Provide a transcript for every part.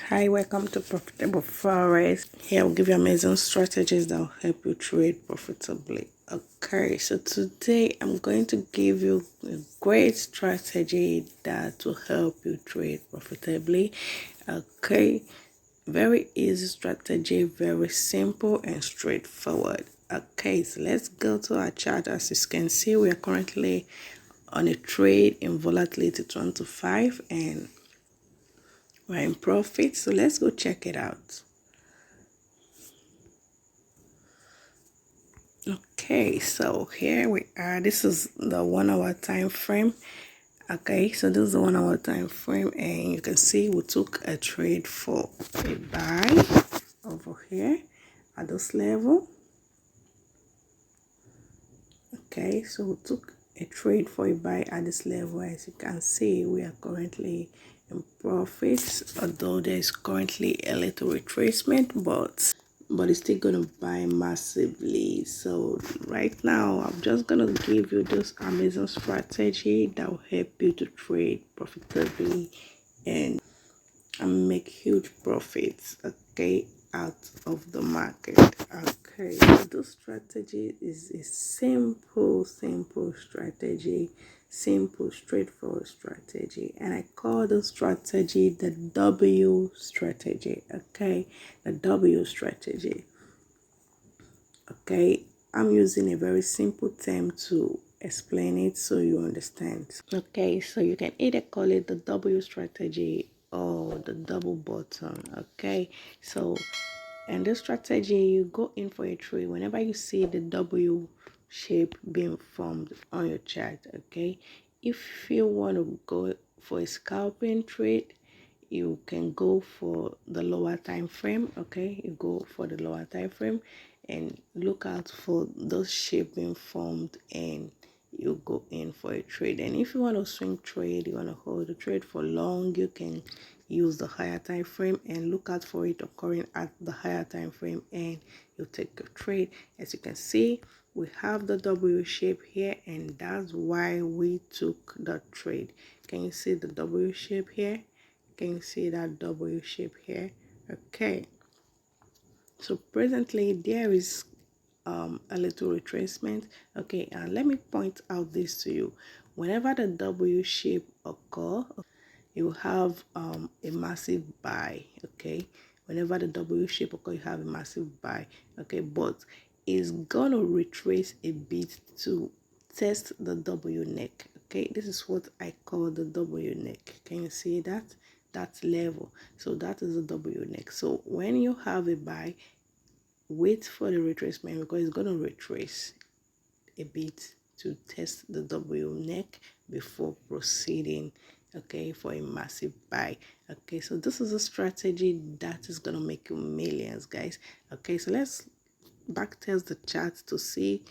Hi, welcome to Profitable Forex. Here I'll give you amazing strategies that will help you trade profitably. Okay, so today I'm going to give you a great strategy that will help you trade profitably. Okay, very easy strategy, very simple and straightforward. Okay, so let's go to our chart. As you can see, we are currently on a trade in volatility 25 and we're in profit, so let's go check it out. Okay, so here we are. This is the 1 hour time frame. Okay, so this is the 1 hour time frame, and you can see we took a trade for a buy over here at this level. Okay, so we took a trade for a buy at this level. As you can see, we are currently in profits, although there is currently a little retracement, but it's still gonna buy massively. So right now I'm just gonna give you this amazing strategy that will help you to trade profitably and make huge profits, okay, out of the market. Okay, so this strategy is a simple strategy, simple straightforward strategy, and I call this strategy the W strategy. Okay, the W strategy. Okay, I'm using a very simple term to explain it so you understand. Okay, so you can either call it the W strategy or the double bottom. Okay, so in this strategy, you go in for a trade whenever you see the W shape being formed on your chart. Okay, if you want to go for a scalping trade, you can go for the lower time frame. Okay, you go for the lower time frame and look out for those shape being formed, and you go in for a trade. And if you want to swing trade, you want to hold the trade for long, you can use the higher time frame and look out for it occurring at the higher time frame, and you take a trade. As you can see, we have the W shape here, and that's why we took the trade. Can you see the W shape here? Can you see that W shape here? Okay, so presently there is a little retracement. Okay, and let me point out this to you. Whenever the W shape occur, you have a massive buy. Okay, whenever the W shape occur, you have a massive buy. Okay, but it's gonna retrace a bit to test the W neck. Okay, this is what I call the W neck. Can you see that? That level. So that is the W neck. So when you have a buy, wait for the retracement because it's going to retrace a bit to test the W neck before proceeding, okay, for a massive buy. Okay, so this is a strategy that is going to make you millions, guys. Okay, so let's back test the chart to see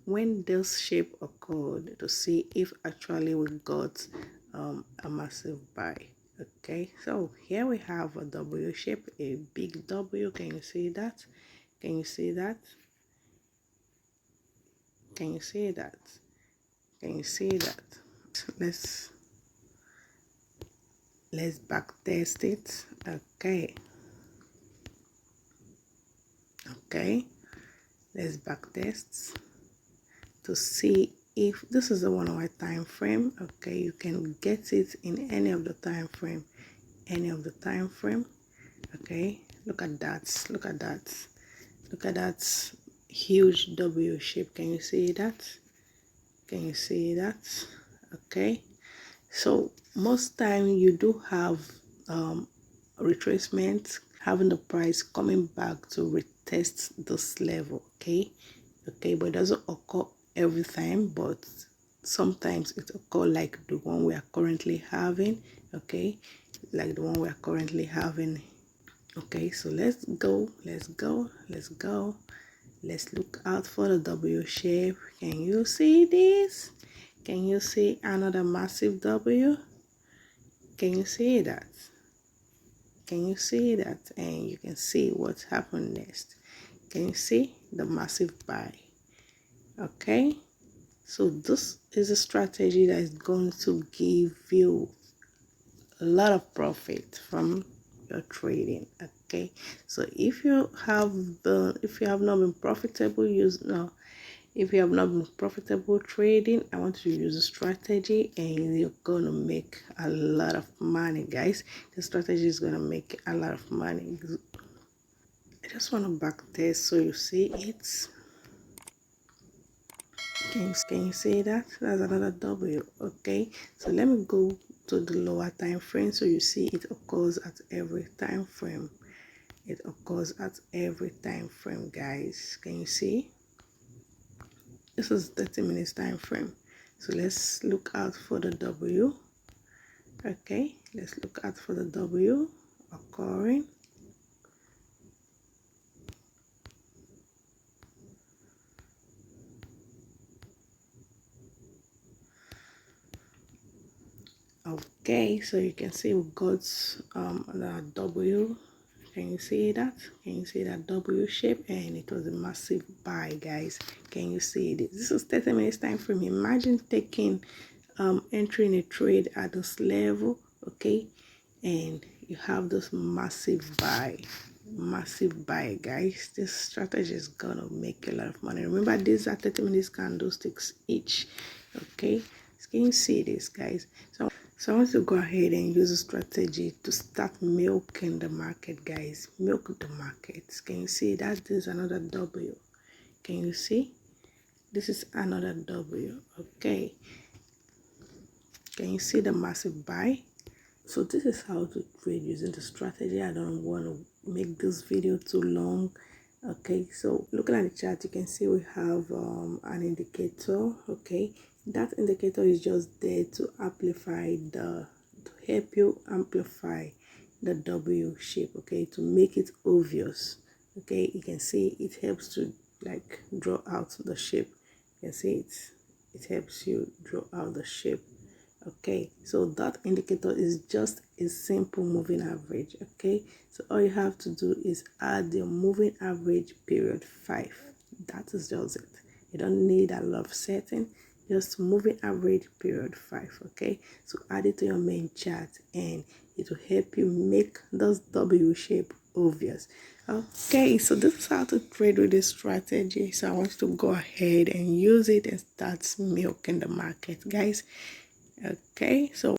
when this shape occurred, to see if actually we got a massive buy. Okay, so here we have a W shape, a big W. Can you see that? Can you see that? Can you see that? Can you see that? Let's back test it. Okay. Okay. Let's back test to see if this is the 1 hour time frame. Okay, you can get it in any of the time frame. Any of the time frame. Okay, look at that. Look at that. Look at that huge W shape. Can you see that? Can you see that? Okay, so most time you do have retracement, having the price coming back to retest this level. Okay, but it doesn't occur every time, but sometimes it occur like the one we are currently having. Okay, like the one we are currently having. Okay, so let's go. Let's look out for the W shape. Can you see this? Can you see another massive W? Can you see that? Can you see that? And you can see what's happened next. Can you see the massive buy? Okay, so this is a strategy that is going to give you a lot of profit from you're trading. Okay, so if you have not been profitable, if you have not been profitable trading, I want you to use a strategy and you're gonna make a lot of money, guys. The strategy is gonna make a lot of money. I just want to back test so you see it. Can you see that? That's another W. Okay, so let me go to the lower time frame so you see it occurs at every time frame. It occurs at every time frame, guys. Can you see? This is 30 minutes time frame. So let's look out for the W. Okay, let's look out for the W occurring. Okay, so you can see we got the W. Can you see that? Can you see that W shape? And it was a massive buy, guys. Can you see this? This is 30 minutes time frame. Imagine taking entering a trade at this level, okay, and you have this massive buy, guys. This strategy is gonna make a lot of money. Remember, these are 30 minutes candlesticks each. Okay, can you see this, guys? So I want to go ahead and use a strategy to start milking the market, guys. Milk the market. Can you see that? This is another W. Can you see? This is another W. Okay, can you see the massive buy? So this is how to trade using the strategy. I don't want to make this video too long. Okay, so looking at the chart, you can see we have an indicator. Okay, that indicator is just there to help you amplify the W shape. Okay, to make it obvious. Okay, you can see it helps to like draw out the shape. You can see it helps you draw out the shape. Okay, so that indicator is just a simple moving average. Okay, so all you have to do is add your moving average period 5. That is just it. You don't need a lot of setting, just moving average period 5. Okay, so add it to your main chart and it will help you make those W shape obvious. Okay, so this is how to trade with this strategy. So I want you to go ahead and use it and start milking the market, guys. Okay, so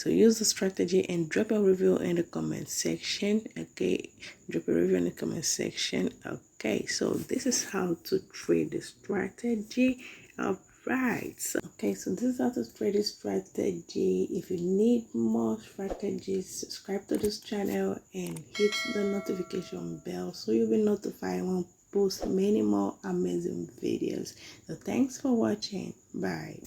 use the strategy and drop a review in the comment section. Okay, drop a review in the comment section. Okay, so this is how to trade the strategy. All right, so okay, so this is how to trade the strategy. If you need more strategies, subscribe to this channel and hit the notification bell so you'll be notified when I post many more amazing videos. So thanks for watching. Bye.